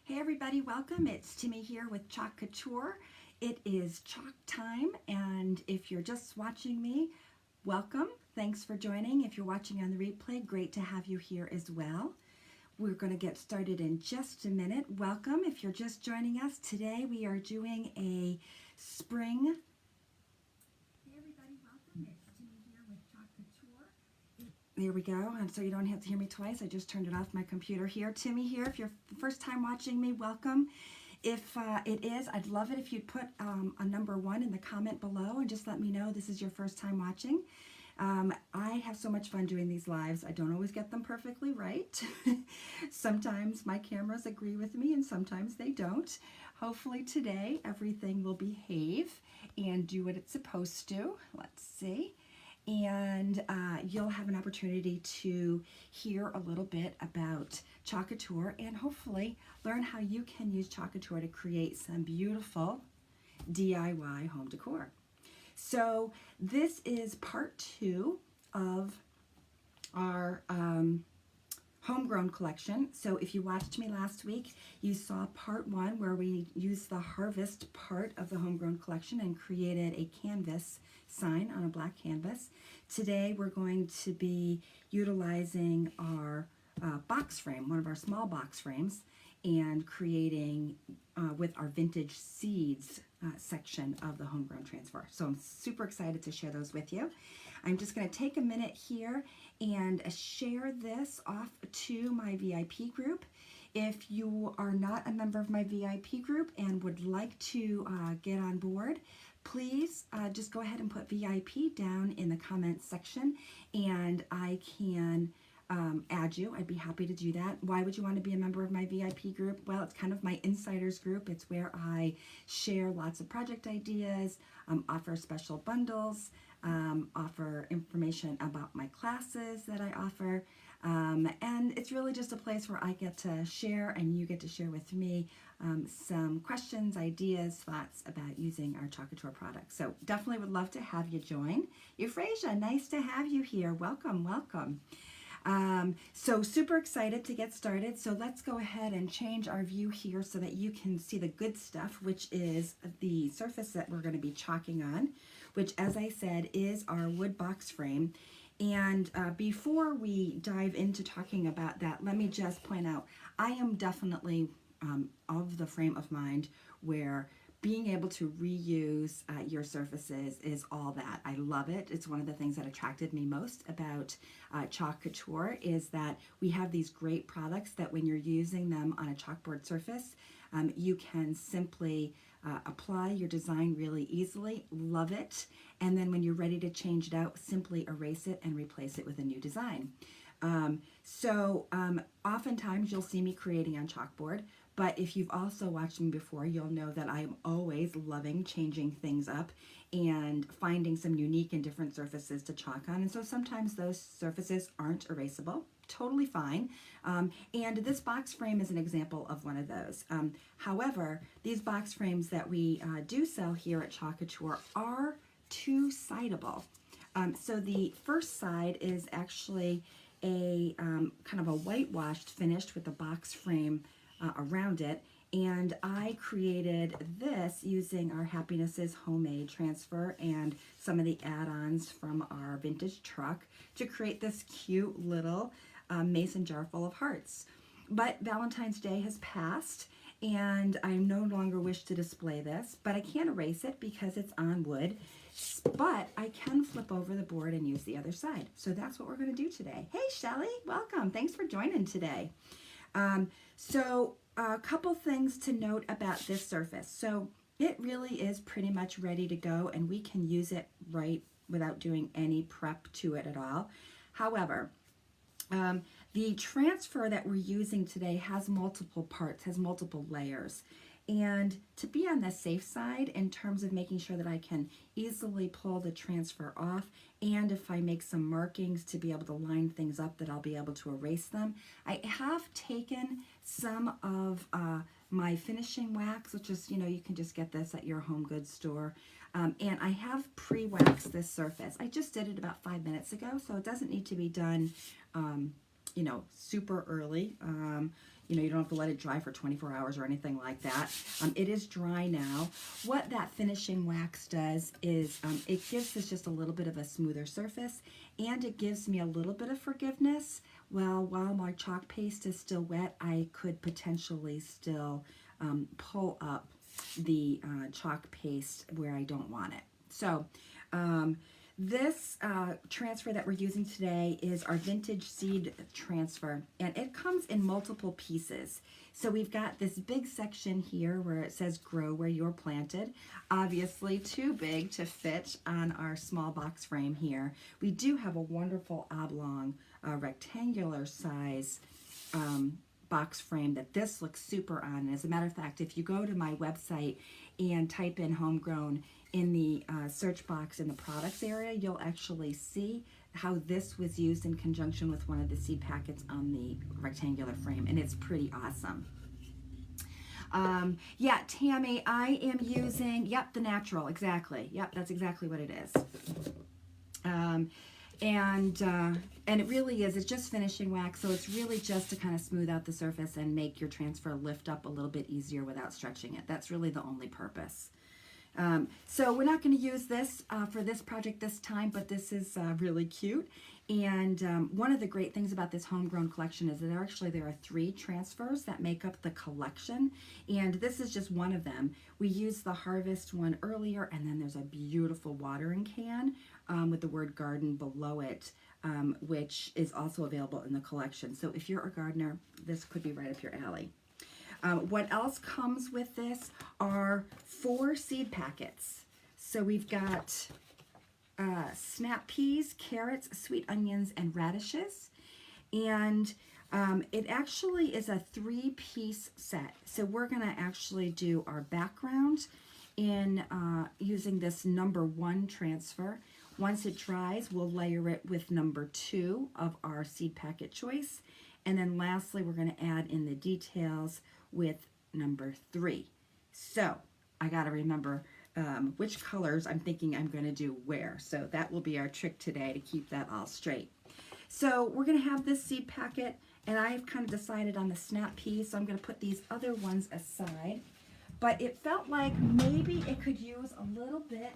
Hey everybody, welcome. It's Timmy here with Chalk Couture. It is chalk time, and if you're just watching me, welcome. Thanks for joining. If you're watching on the replay, great to have you here as well. We're going to get started in just a minute. Welcome. If you're just joining us, today we are doing a spring. Hey everybody, welcome. It's Timmy here with Chalk Couture. There we go. And so you don't have to hear me twice. I just turned it off my computer here. Timmy here. If you're first time watching me, welcome. If it is, I'd love it if you'd put a number 1 in the comment below and just let me know this is your first time watching. I have so much fun doing these lives. I don't always get them perfectly right. Sometimes my cameras agree with me and sometimes they don't. Hopefully today everything will behave and do what it's supposed to. Let's see. And you'll have an opportunity to hear a little bit about Chalk Couture and hopefully learn how you can use Chalk Couture to create some beautiful DIY home decor. So this is part 2 of our Homegrown Collection. So if you watched me last week, you saw part 1 where we used the harvest part of the Homegrown Collection and created a canvas sign on a black canvas. Today we're going to be utilizing our box frame, one of our small box frames, and creating with our vintage seeds section of the Homegrown Transfer. So I'm super excited to share those with you. I'm just going to take a minute here and share this off to my VIP group. If you are not a member of my VIP group and would like to get on board, please just go ahead and put VIP down in the comments section and I can add you. I'd be happy to do that. Why would you want to be a member of my VIP group? Well, it's kind of my insiders group. It's where I share lots of project ideas, offer special bundles, offer information about my classes that I offer, and it's really just a place where I get to share and you get to share with me some questions, ideas, thoughts about using our Chalk Couture products. So definitely would love to have you join. Euphrasia, nice to have you here. Welcome, welcome. So super excited to get started. So let's go ahead and change our view here so that you can see the good stuff, which is the surface that we're going to be chalking on, which, as I said, is our wood box frame. And before we dive into talking about that, let me just point out, I am definitely of the frame of mind where being able to reuse your surfaces is all that. I love it. It's one of the things that attracted me most about Chalk Couture is that we have these great products that when you're using them on a chalkboard surface, you can simply apply your design really easily, love it, and then when you're ready to change it out, simply erase it and replace it with a new design. Oftentimes you'll see me creating on chalkboard, but if you've also watched me before, you'll know that I'm always loving changing things up and finding some unique and different surfaces to chalk on. And so sometimes those surfaces aren't erasable. Totally fine. And this box frame is an example of one of those. However, these box frames that we do sell here at Chalk Couture are two-sideable. So the first side is actually a kind of a whitewashed finished with the box frame around it, and I created this using our Happinesses homemade transfer and some of the add-ons from our vintage truck to create this cute little mason jar full of hearts. But Valentine's Day has passed and I no longer wish to display this, but I can't erase it because it's on wood, but I can flip over the board and use the other side. So that's what we're going to do today. Hey Shelly, welcome. Thanks for joining today. So a couple things to note about this surface. So it really is pretty much ready to go and we can use it right without doing any prep to it at all. However, the transfer that we're using today has multiple parts, has multiple layers. And to be on the safe side in terms of making sure that I can easily pull the transfer off, and if I make some markings to be able to line things up that I'll be able to erase them, I have taken some of my finishing wax, which is, you can just get this at your home goods store, and I have pre-waxed this surface. I just did it about 5 minutes ago, so it doesn't need to be done you know, super early. You know, you don't have to let it dry for 24 hours or anything like that. It is dry now. What that finishing wax does is it gives us just a little bit of a smoother surface, and it gives me a little bit of forgiveness. Well, while my chalk paste is still wet, I could potentially still pull up the chalk paste where I don't want it. So this transfer that we're using today is our vintage seed transfer, and it comes in multiple pieces. So we've got this big section here where it says grow where you're planted, obviously too big to fit on our small box frame here. We do have a wonderful oblong rectangular size box frame that this looks super on. And as a matter of fact, if you go to my website and type in Homegrown in the search box in the products area, you'll actually see how this was used in conjunction with one of the seed packets on the rectangular frame, and it's pretty awesome. Yeah, Tammy, I am using, yep, the natural, exactly. Yep, that's exactly what it is. And it really is, it's just finishing wax, so it's really just to kind of smooth out the surface and make your transfer lift up a little bit easier without stretching it. That's really the only purpose. So we're not going to use this for this project this time, but this is really cute. And one of the great things about this Homegrown collection is that there are 3 transfers that make up the collection, and this is just one of them. We used the Harvest one earlier, and then there's a beautiful watering can with the word garden below it, which is also available in the collection. So if you're a gardener, this could be right up your alley. What else comes with this are 4 seed packets. So we've got snap peas, carrots, sweet onions, and radishes. And it actually is a 3-piece set. So we're going to actually do our background in using this number 1 transfer. Once it dries, we'll layer it with number 2 of our seed packet choice. And then lastly, we're going to add in the details with number 3. So I got to remember which colors I'm thinking I'm going to do where. So that will be our trick today to keep that all straight. So we're going to have this seed packet, and I've kind of decided on the snap peas, so I'm going to put these other ones aside. But it felt like maybe it could use a little bit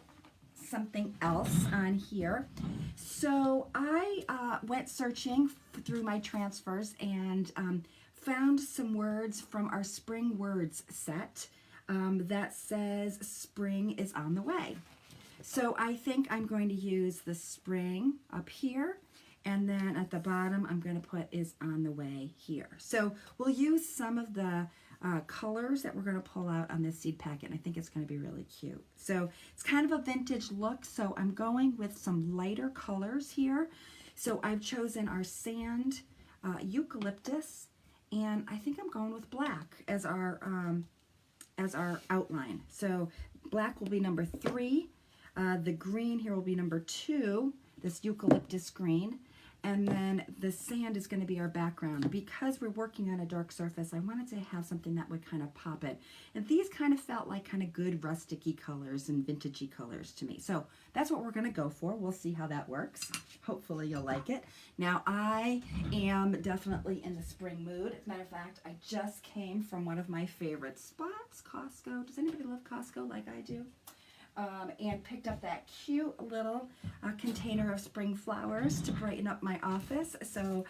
something else on here. So I went searching through my transfers and found some words from our spring words set that says spring is on the way. So I think I'm going to use the spring up here, and then at the bottom I'm going to put is on the way here. So we'll use some of the colors that we're going to pull out on this seed packet, and I think it's going to be really cute. So it's kind of a vintage look, so I'm going with some lighter colors here. So I've chosen our sand, eucalyptus, and I think I'm going with black as our outline. So black will be number 3. The green here will be number 2, this eucalyptus green. And then the sand is going to be our background. Because we're working on a dark surface, I wanted to have something that would kind of pop it. And these kind of felt like kind of good rustic-y colors and vintagey colors to me. So that's what we're going to go for. We'll see how that works. Hopefully you'll like it. Now I am definitely in the spring mood. As a matter of fact, I just came from one of my favorite spots, Costco. Does anybody love Costco like I do? And picked up that cute little container of spring flowers to brighten up my office. So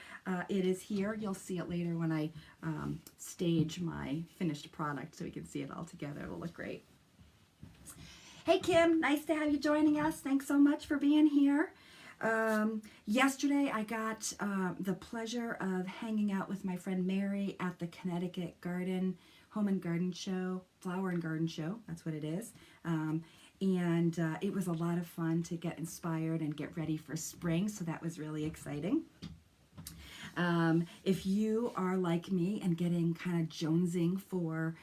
it is here. You'll see it later when I stage my finished product so we can see it all together. It'll look great. Hey Kim, nice to have you joining us. Thanks so much for being here. Yesterday I got the pleasure of hanging out with my friend Mary at the Connecticut Home and Garden Show, Flower and Garden Show, that's what it is. And it was a lot of fun to get inspired and get ready for spring, so that was really exciting. If you are like me and getting kind of jonesing for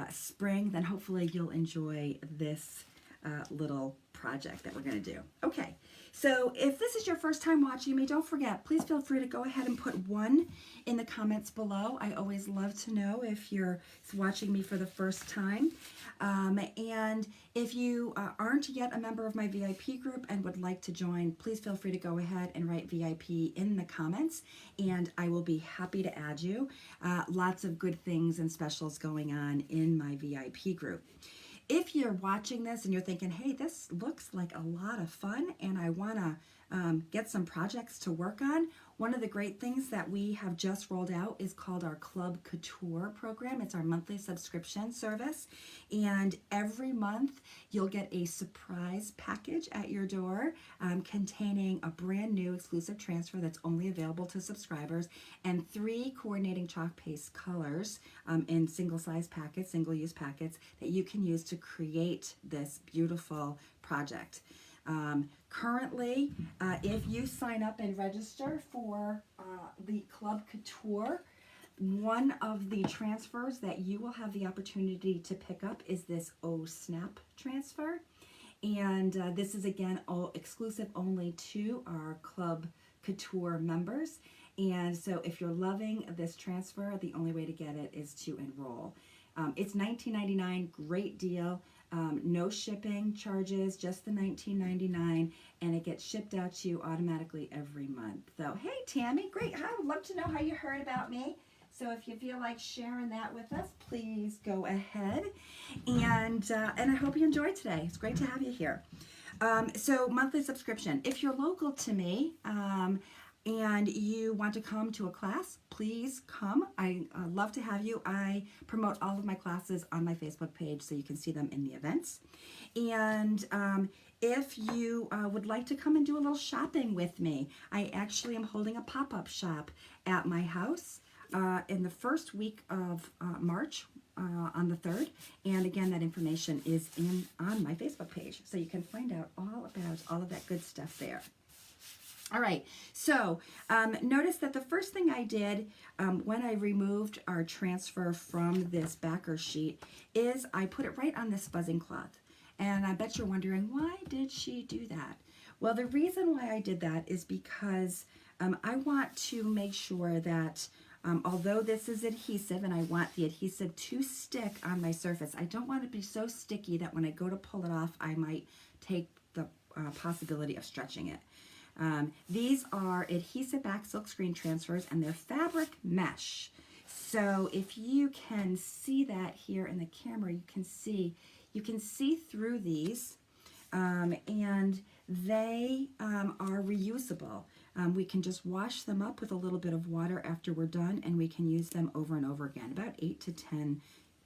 spring, then hopefully you'll enjoy this little project that we're going to do. Okay, So if this is your first time watching me, don't forget, please feel free to go ahead and put 1 in the comments below. I always love to know if you're watching me for the first time. And if you aren't yet a member of my VIP group and would like to join, please feel free to go ahead and write VIP in the comments, and I will be happy to add you. Lots of good things and specials going on in my VIP group. If you're watching this and you're thinking, hey, this looks like a lot of fun and I want to get some projects to work on, one of the great things that we have just rolled out is called our Club Couture program. It's our monthly subscription service, and every month you'll get a surprise package at your door containing a brand new exclusive transfer that's only available to subscribers and 3 coordinating chalk paste colors in single-size packets, single-use packets that you can use to create this beautiful project. Currently, if you sign up and register for the Club Couture, one of the transfers that you will have the opportunity to pick up is this Oh Snap transfer. And this is, again, exclusive only to our Club Couture members. And so if you're loving this transfer, the only way to get it is to enroll. It's $19.99, great deal. No shipping charges, just the $19.99, and it gets shipped out to you automatically every month. So, hey, Tammy, great. I would love to know how you heard about me. So if you feel like sharing that with us, please go ahead. And I hope you enjoyed today. It's great to have you here. So monthly subscription. If you're local to me, and you want to come to a class, please come. I love to have you. I promote all of my classes on my Facebook page so you can see them in the events. And if you would like to come and do a little shopping with me, I actually am holding a pop-up shop at my house in the first week of March on the 3rd. And again, that information is on my Facebook page, so you can find out all about all of that good stuff there. All right, so notice that the first thing I did when I removed our transfer from this backer sheet is I put it right on this fuzzing cloth. And I bet you're wondering, why did she do that? Well, the reason why I did that is because I want to make sure that although this is adhesive and I want the adhesive to stick on my surface, I don't want it to be so sticky that when I go to pull it off, I might take the possibility of stretching it. These are adhesive back silk screen transfers, and they're fabric mesh. So if you can see that here in the camera, you can see through these, and they are reusable. We can just wash them up with a little bit of water after we're done, and we can use them over and over again, about 8 to 10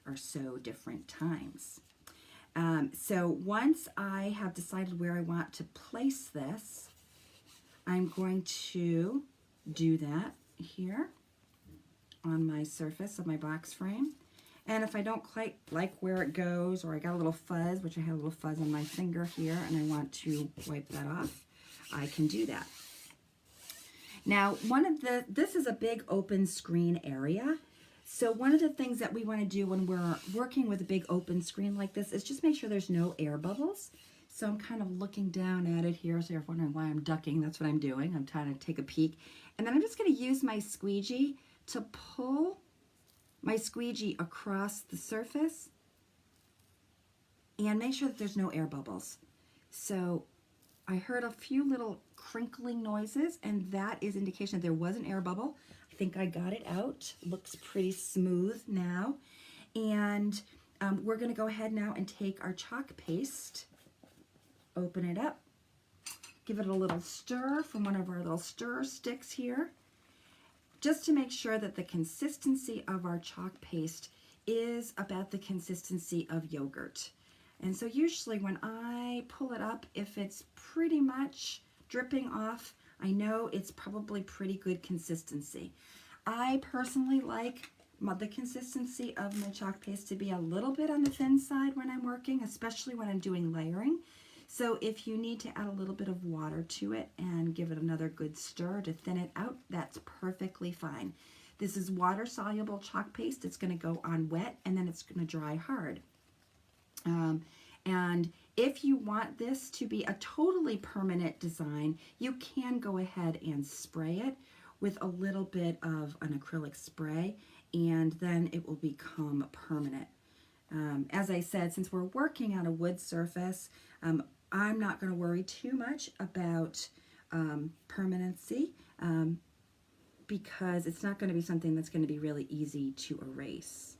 or so different times. So once I have decided where I want to place this, I'm going to do that here on my surface of my box frame. And if I don't quite like where it goes, or I got a little fuzz, which I have a little fuzz on my finger here, and I want to wipe that off, I can do that. Now, this is a big open screen area. So one of the things that we want to do when we're working with a big open screen like this is just make sure there's no air bubbles. So I'm kind of looking down at it here. So you're wondering why I'm ducking. That's what I'm doing. I'm trying to take a peek. And then I'm just going to use my squeegee to pull my squeegee across the surface and make sure that there's no air bubbles. So I heard a few little crinkling noises, and that is indication that there was an air bubble. I think I got it out. Looks pretty smooth now. And we're going to go ahead now and take our chalk paste, open it up, give it a little stir from one of our little stir sticks here, just to make sure that the consistency of our chalk paste is about the consistency of yogurt. And so usually when I pull it up, if it's pretty much dripping off, I know it's probably pretty good consistency. I personally like the consistency of my chalk paste to be a little bit on the thin side when I'm working, especially when I'm doing layering. So if you need to add a little bit of water to it and give it another good stir to thin it out, that's perfectly fine. This is water-soluble chalk paste. It's going to go on wet, and then it's going to dry hard. And if you want this to be a totally permanent design, you can go ahead and spray it with a little bit of an acrylic spray, and then it will become permanent. As I said, since we're working on a wood surface, I'm not going to worry too much about permanency because it's not going to be something that's going to be really easy to erase.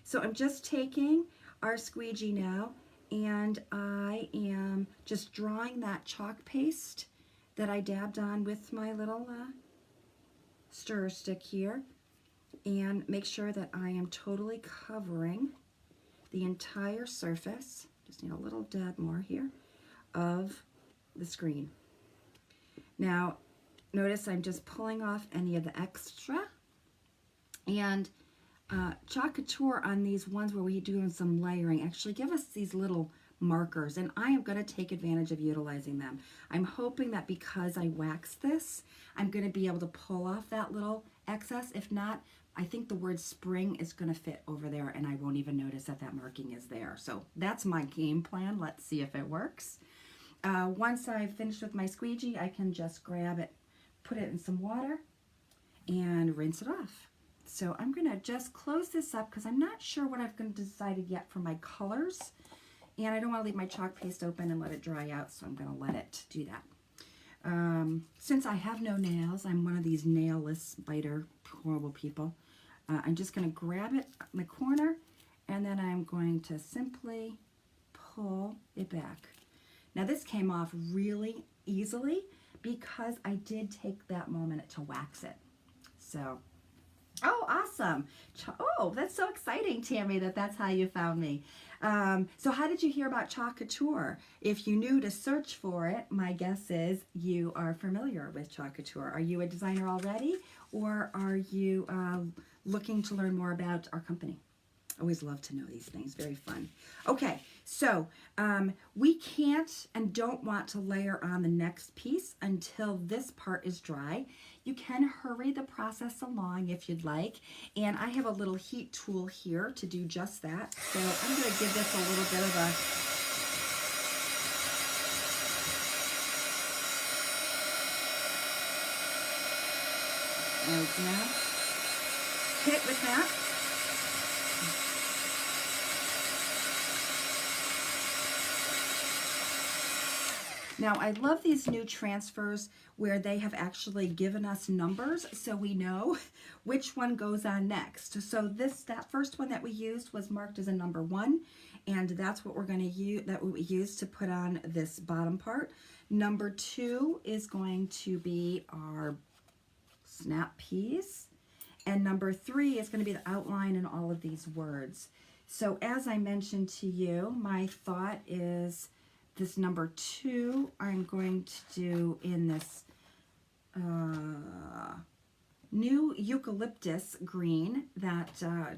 So I'm just taking our squeegee now, and I am just drawing that chalk paste that I dabbed on with my little stirrer stick here, and make sure that I am totally covering the entire surface, just need a little dab more here, of the screen. Now, notice I'm just pulling off any of the extra, and Chalk Couture on these ones where we do some layering actually give us these little markers, and I am going to take advantage of utilizing them. I'm hoping that because I waxed this, I'm going to be able to pull off that little excess. If not, I think the word spring is going to fit over there, and I won't even notice that that marking is there. So that's my game plan. Let's see if it works. Once I've finished with my squeegee, I can just grab it, put it in some water, and rinse it off. So I'm going to just close this up because I'm not sure what I've decided yet for my colors. And I don't want to leave my chalk paste open and let it dry out, so I'm going to let it do that. Since I have no nails, I'm one of these nailless biter horrible people. I'm just going to grab it in the corner, and then I'm going to simply pull it back. Now this came off really easily because I did take that moment to wax it. So, oh, awesome. Oh, that's so exciting, Tammy, that's how you found me. So how did you hear about Chalk Couture? If you knew to search for it, my guess is you are familiar with Chalk Couture. Are you a designer already, or are you looking to learn more about our company? Always love to know these things. Very fun. Okay, so we can't and don't want to layer on the next piece until this part is dry. You can hurry the process along if you'd like, and I have a little heat tool here to do just that. So I'm going to give this a little bit of a hit with that. Now, I love these new transfers where they have actually given us numbers so we know which one goes on next. So that first one that we used was marked as a number 1, and that's what we're going to use, that we use to put on this bottom part. Number 2 is going to be our snap piece, and number 3 is going to be the outline in all of these words. So as I mentioned to you, my thought is this number 2 I'm going to do in this new Eucalyptus green that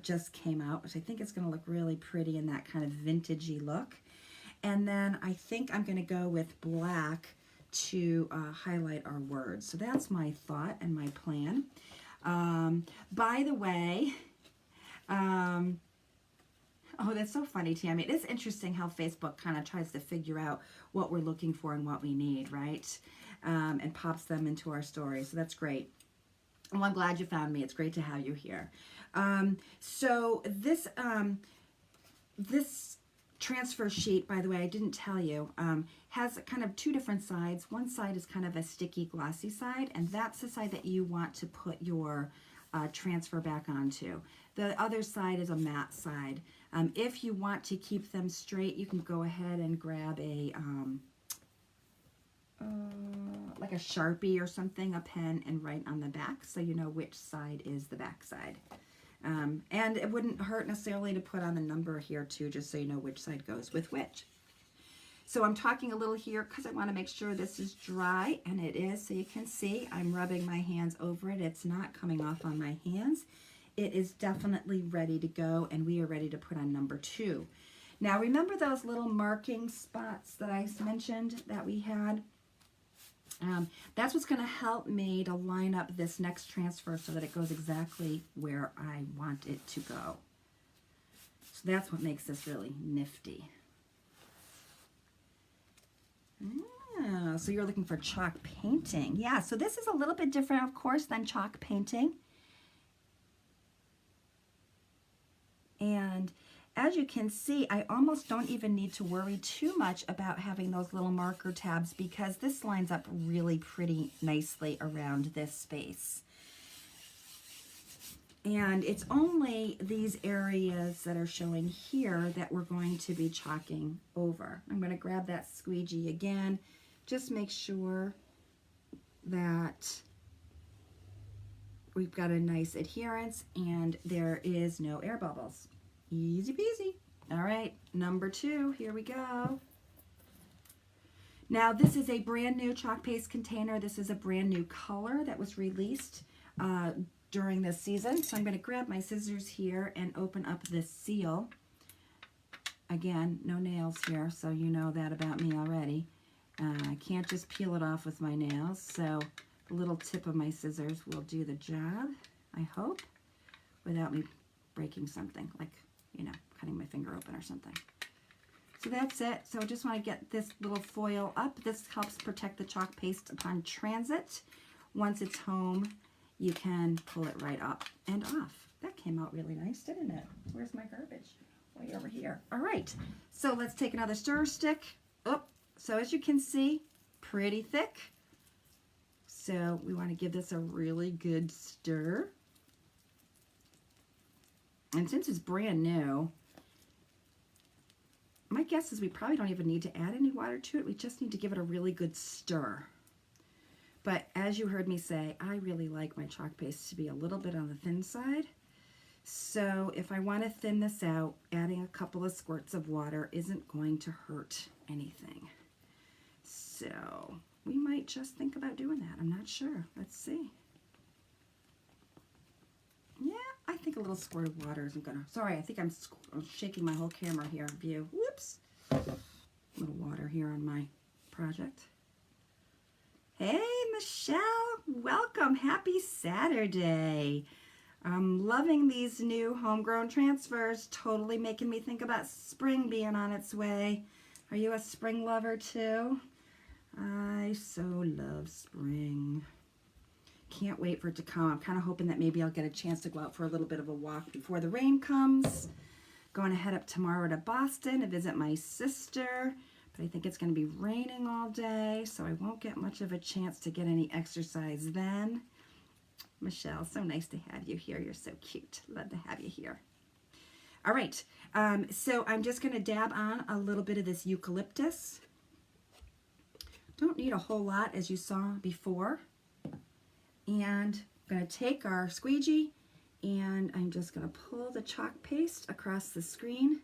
just came out, which I think is going to look really pretty in that kind of vintagey look. And then I think I'm going to go with black to highlight our words. So that's my thought and my plan. By the way, oh, that's so funny, Tammy. It is interesting how Facebook kind of tries to figure out what we're looking for and what we need, right? And pops them into our story. So that's great. Well, I'm glad you found me. It's great to have you here. So this this transfer sheet, by the way, I didn't tell you, has kind of 2 different sides. One side is kind of a sticky, glossy side, and that's the side that you want to put your transfer back onto. The other side is a matte side. If you want to keep them straight, you can go ahead and grab a like a Sharpie or something, a pen, and write on the back so you know which side is the back side. And it wouldn't hurt necessarily to put on the number here too, just so you know which side goes with which. So I'm talking a little here because I want to make sure this is dry, and it is. So you can see I'm rubbing my hands over it. It's not coming off on my hands. It is definitely ready to go, and we are ready to put on number 2. Now remember those little marking spots that I mentioned that we had? That's what's going to help me to line up this next transfer so that it goes exactly where I want it to go. So that's what makes this really nifty. So you're looking for chalk painting. Yeah, so this is a little bit different, of course, than chalk painting. And as you can see, I almost don't even need to worry too much about having those little marker tabs because this lines up really pretty nicely around this space. And it's only these areas that are showing here that we're going to be chalking over. I'm going to grab that squeegee again. Just make sure that we've got a nice adherence and there is no air bubbles. Easy peasy. All right, number 2, here we go. Now this is a brand new chalk paste container. This is a brand new color that was released during this season. So I'm going to grab my scissors here and open up this seal. Again, no nails here, so you know that about me already. I can't just peel it off with my nails, so the little tip of my scissors will do the job, I hope, without me breaking something, like, you know, cutting my finger open or something. So that's it. So I just want to get this little foil up. This helps protect the chalk paste upon transit. Once it's home, you can pull it right up and off. That came out really nice, didn't it? Where's my garbage? Way over here. All right, so let's take another stir stick. Oh, so as you can see, pretty thick. So we want to give this a really good stir. And since it's brand new, my guess is we probably don't even need to add any water to it. We just need to give it a really good stir. But as you heard me say, I really like my chalk paste to be a little bit on the thin side. So if I want to thin this out, adding a couple of squirts of water isn't going to hurt anything. So we might just think about doing that. I'm not sure. Let's see. Yeah, I think a little squirt of water isn't gonna. Sorry, I think I'm shaking my whole camera here. View. Whoops. A little water here on my project. Hey, Michelle. Welcome. Happy Saturday. I'm loving these new homegrown transfers. Totally making me think about spring being on its way. Are you a spring lover too? I so love spring. Can't wait for it to come. I'm kind of hoping that maybe I'll get a chance to go out for a little bit of a walk before the rain comes. Going to head up tomorrow to Boston to visit my sister, but I think it's going to be raining all day, so I won't get much of a chance to get any exercise then. Michelle, so nice to have you here. You're so cute. Love to have you here. All right, so I'm just going to dab on a little bit of this eucalyptus. Don't need a whole lot, as you saw before. And I'm going to take our squeegee and I'm just going to pull the chalk paste across the screen.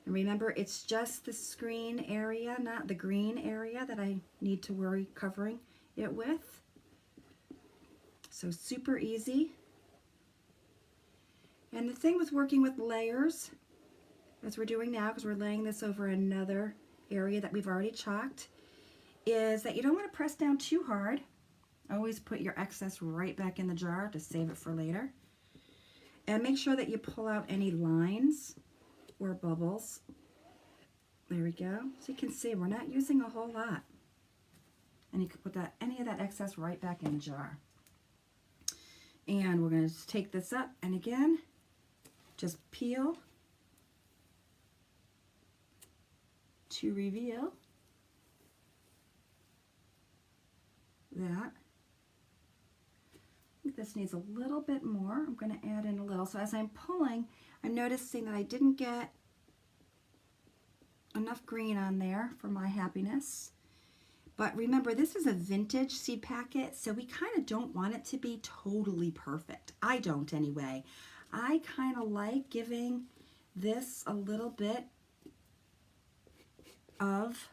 And remember, it's just the screen area, not the green area, that I need to worry covering it with. So super easy. And the thing with working with layers, as we're doing now, because we're laying this over another area that we've already chalked, is that you don't want to press down too hard. Always put your excess right back in the jar to save it for later. And make sure that you pull out any lines or bubbles. There we go. So you can see we're not using a whole lot. And you can put any of that excess right back in the jar. And we're going to take this up and again, just peel to reveal that. This needs a little bit more. I'm going to add in a little. So as I'm pulling, I'm noticing that I didn't get enough green on there for my happiness. But remember, this is a vintage seed packet, so we kind of don't want it to be totally perfect. I don't anyway. I kind of like giving this a little bit of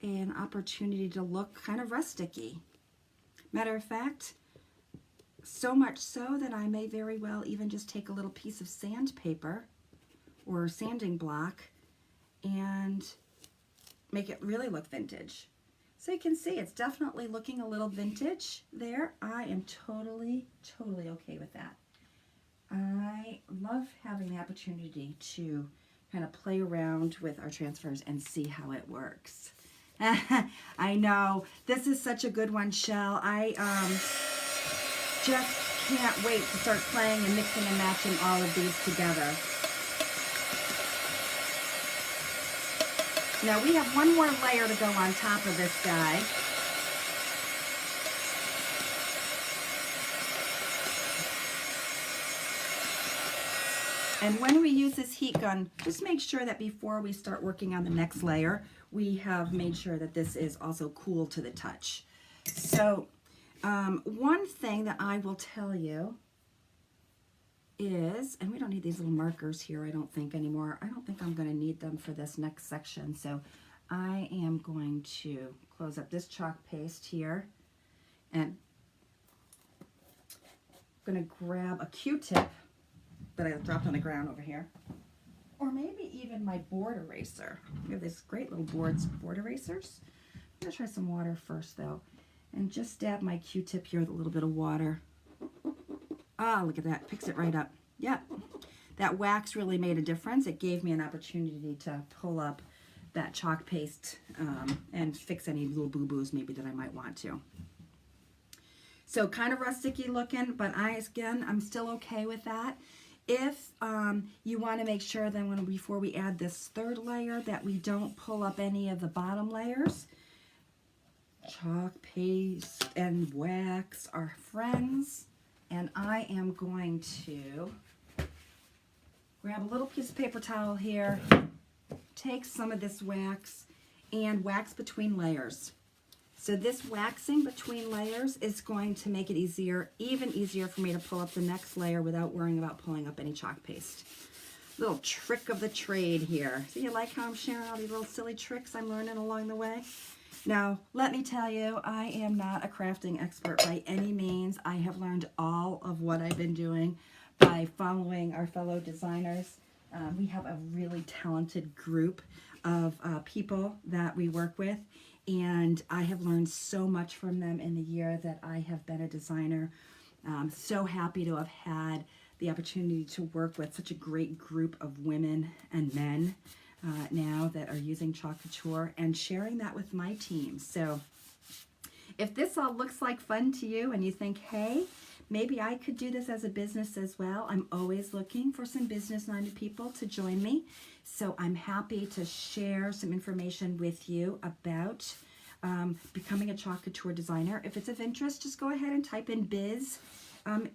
an opportunity to look kind of rustic-y. Matter of fact, so much so that I may very well even just take a little piece of sandpaper or sanding block and make it really look vintage. So you can see it's definitely looking a little vintage there. I am totally okay with that. I love having the opportunity to kind of play around with our transfers and see how it works. I know. This is such a good one, Shell. I just can't wait to start playing and mixing and matching all of these together. Now we have one more layer to go on top of this guy. And when we use this heat gun, just make sure that before we start working on the next layer, we have made sure that this is also cool to the touch. So one thing that I will tell you is, and we don't need these little markers here, I don't think anymore. I don't think I'm going to need them for this next section. So I am going to close up this chalk paste here, and I'm going to grab a Q-tip that I dropped on the ground over here, or maybe even my board eraser. We have this great little board erasers. I'm going to try some water first though, and just dab my Q-tip here with a little bit of water. Ah, look at that, picks it right up. Yep, that wax really made a difference. It gave me an opportunity to pull up that chalk paste and fix any little boo-boos maybe that I might want to. So kind of rusticy looking, but I'm still okay with that. If you want to make sure then before we add this third layer that we don't pull up any of the bottom layers, chalk paste and wax are friends. And I am going to grab a little piece of paper towel here, take some of this wax and wax between layers. So this waxing between layers is going to make it easier, even easier for me to pull up the next layer without worrying about pulling up any chalk paste. Little trick of the trade here. So you like how I'm sharing all these little silly tricks I'm learning along the way? Now, let me tell you, I am not a crafting expert by any means. I have learned all of what I've been doing by following our fellow designers. We have a really talented group of people that we work with, and I have learned so much from them in the year that I have been a designer. I'm so happy to have had the opportunity to work with such a great group of women and men now that are using Chalk Couture and sharing that with my team. So if this all looks like fun to you and you think, hey, maybe I could do this as a business as well, I'm always looking for some business-minded people to join me. So I'm happy to share some information with you about becoming a Chalk Couture designer. If it's of interest, just go ahead and type in biz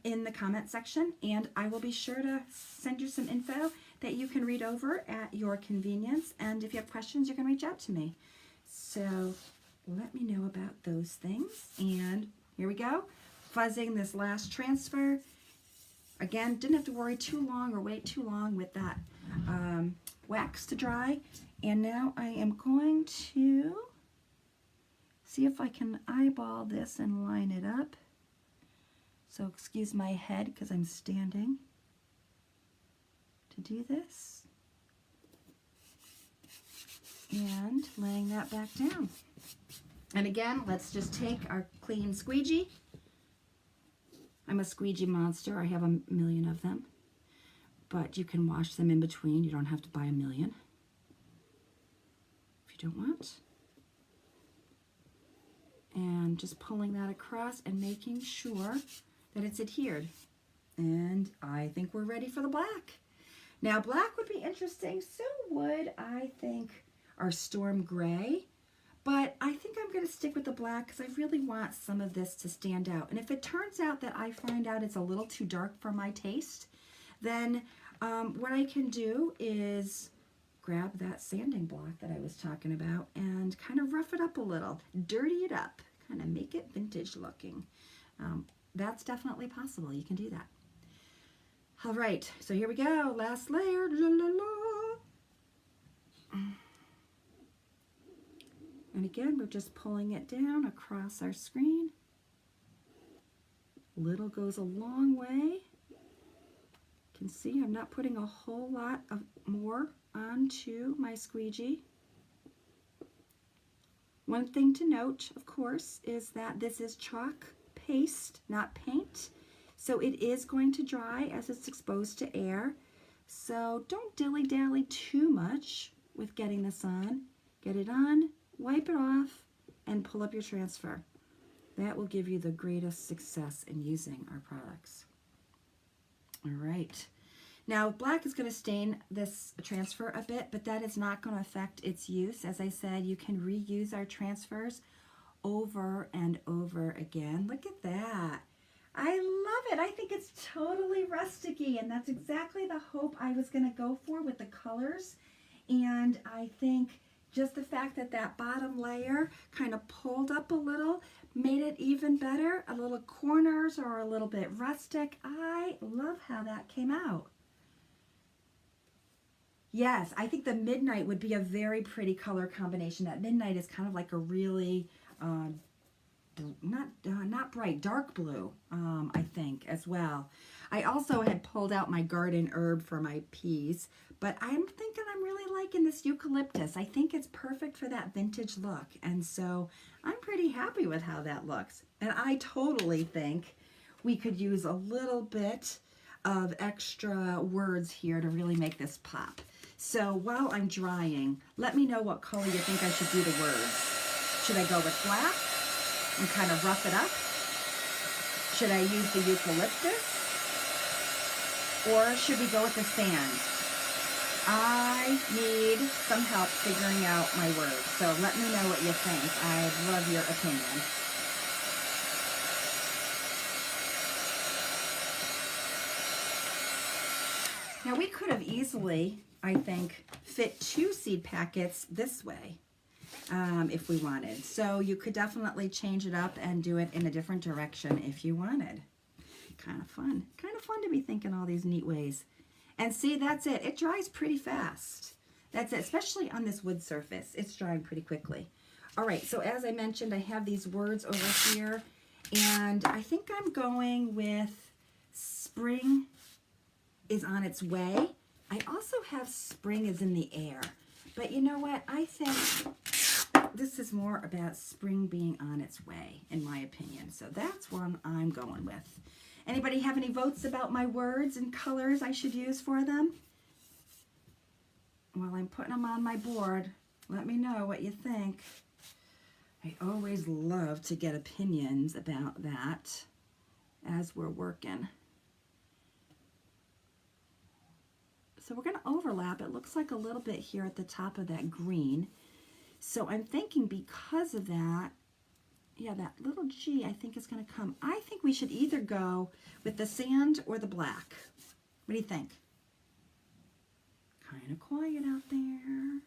in the comment section, and I will be sure to send you some info that you can read over at your convenience. And if you have questions, you can reach out to me. So let me know about those things. And here we go. Fuzzing this last transfer. Again, didn't have to worry too long or wait too long with that wax to dry. And now I am going to see if I can eyeball this and line it up. So excuse my head because I'm standing to do this. And laying that back down. And again, let's just take our clean squeegee. I'm a squeegee monster. I have a million of them. But you can wash them in between. You don't have to buy a million if you don't want. And just pulling that across and making sure that it's adhered. And I think we're ready for the black. Now black would be interesting, so would, I think, our storm gray. But I think I'm going to stick with the black because I really want some of this to stand out. And if it turns out that I find out it's a little too dark for my taste, then what I can do is grab that sanding block that I was talking about and kind of rough it up a little, dirty it up, kind of make it vintage looking. That's definitely possible. You can do that. All right, so here we go. Last layer. La, la, la. And again, we're just pulling it down across our screen. Little goes a long way. You can see I'm not putting a whole lot of more onto my squeegee. One thing to note, of course, is that this is chalk paste, not paint. So it is going to dry as it's exposed to air. So don't dilly-dally too much with getting this on. Get it on, wipe it off and pull up your transfer. That will give you the greatest success in using our products. All right. Now, black is going to stain this transfer a bit, but that is not going to affect its use. As I said, you can reuse our transfers over and over again. Look at that. I love it. I think it's totally rusticy, and that's exactly the hope I was going to go for with the colors. And I think just the fact that that bottom layer kind of pulled up a little made it even better. A little corners or a little bit rustic. I love how that came out. Yes, I think the midnight would be a very pretty color combination. That midnight is kind of like a really, not bright, dark blue, I think, as well. I also had pulled out my garden herb for my peas, but I'm thinking I'm really liking this eucalyptus. I think it's perfect for that vintage look, and so I'm pretty happy with how that looks. And I totally think we could use a little bit of extra words here to really make this pop. So while I'm drying, let me know what color you think I should do the words. Should I go with black and kind of rough it up? Should I use the eucalyptus? Or should we go with the sand? I need some help figuring out my words, so let me know what you think. I'd love your opinion. Now we could have easily, I think, fit 2 seed packets this way if we wanted. So you could definitely change it up and do it in a different direction if you wanted. Kind of fun to be thinking all these neat ways. And see, that's it. It dries pretty fast. That's it, especially on this wood surface. It's drying pretty quickly. All right, so as I mentioned, I have these words over here, and I think I'm going with spring is on its way. I also have spring is in the air, but you know what? I think this is more about spring being on its way, in my opinion. So that's one I'm going with. Anybody have any votes about my words and colors I should use for them? While I'm putting them on my board, let me know what you think. I always love to get opinions about that as we're working. So we're going to overlap. It looks like a little bit here at the top of that green. So I'm thinking because of that, yeah, that little G I think is going to come. I think we should either go with the sand or the black. What do you think? Kind of quiet out there.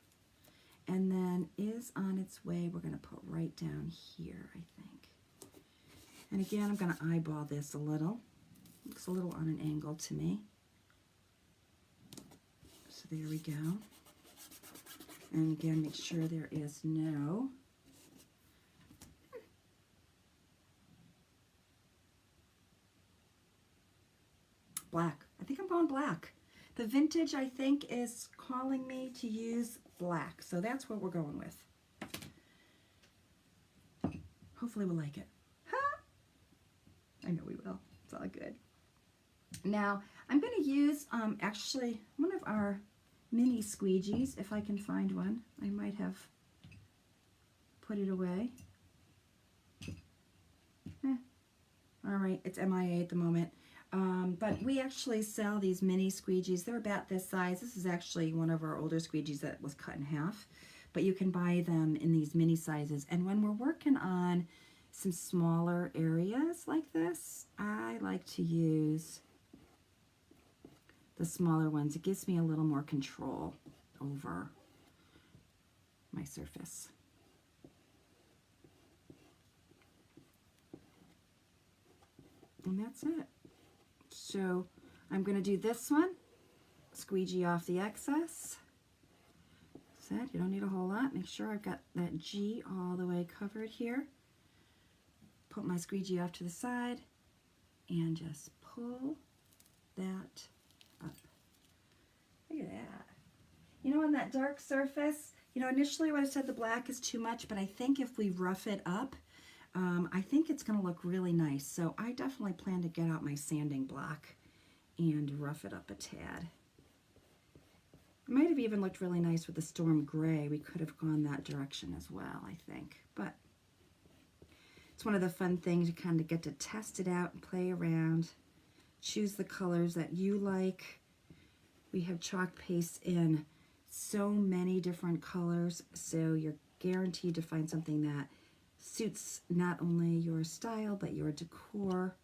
And then is on its way, we're going to put right down here, I think. And again, I'm going to eyeball this a little. Looks a little on an angle to me. So there we go. And again, make sure there is no black. I think I'm going black. The vintage, I think, is calling me to use black. So that's what we're going with. Hopefully we'll like it. Huh? I know we will. It's all good. Now, I'm going to use actually one of our mini squeegees, if I can find one. I might have put it away. All right, it's MIA at the moment. But we actually sell these mini squeegees. They're about this size. This is actually one of our older squeegees that was cut in half. But you can buy them in these mini sizes. And when we're working on some smaller areas like this, I like to use the smaller ones. It gives me a little more control over my surface. And that's it. So I'm going to do this one, squeegee off the excess. Said you don't need a whole lot. Make sure I've got that G all the way covered here. Put my squeegee off to the side and just pull that up. Look at that. You know, on that dark surface, you know, initially I would have said the black is too much, but I think if we rough it up, I think it's going to look really nice. So I definitely plan to get out my sanding block and rough it up a tad. It might have even looked really nice with the storm gray. We could have gone that direction as well, I think. But it's one of the fun things. You kind of get to test it out and play around. Choose the colors that you like. We have chalk paste in so many different colors, so you're guaranteed to find something that suits not only your style, but your decor,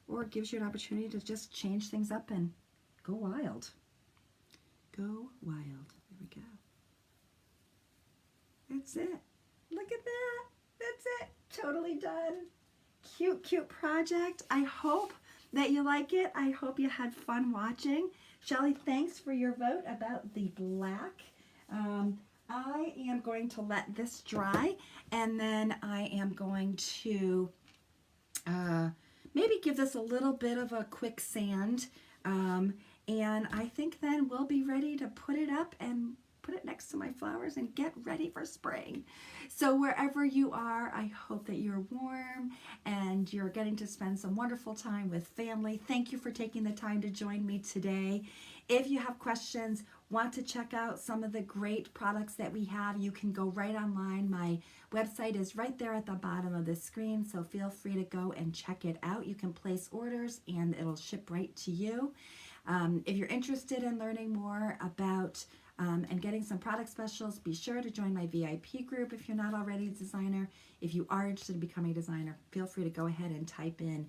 or gives you an opportunity to just change things up and go wild. Go wild. There we go. That's it. Look at that. That's it. Totally done. Cute, cute project. I hope that you like it. I hope you had fun watching. Shelly, thanks for your vote about the black. I am going to let this dry, and then I am going to maybe give this a little bit of a quick sand. And I think then we'll be ready to put it up and put it next to my flowers and get ready for spring. So wherever you are, I hope that you're warm and you're getting to spend some wonderful time with family. Thank you for taking the time to join me today. If you have questions, want to check out some of the great products that we have, you can go right online. My website is right there at the bottom of the screen, so feel free to go and check it out. You can place orders and it'll ship right to you. If you're interested in learning more about and getting some product specials, be sure to join my VIP group if you're not already a designer. If you are interested in becoming a designer, feel free to go ahead and type in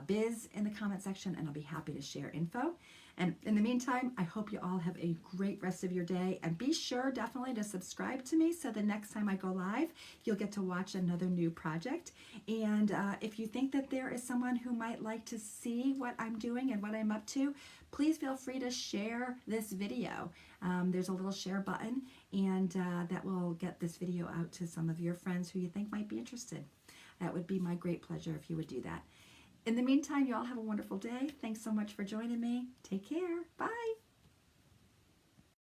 biz in the comment section, and I'll be happy to share info. And in the meantime, I hope you all have a great rest of your day, and be sure definitely to subscribe to me so the next time I go live, you'll get to watch another new project. And if you think that there is someone who might like to see what I'm doing and what I'm up to, please feel free to share this video. There's a little share button, and that will get this video out to some of your friends who you think might be interested. That would be my great pleasure if you would do that. In the meantime, you all have a wonderful day. Thanks so much for joining me. Take care. Bye.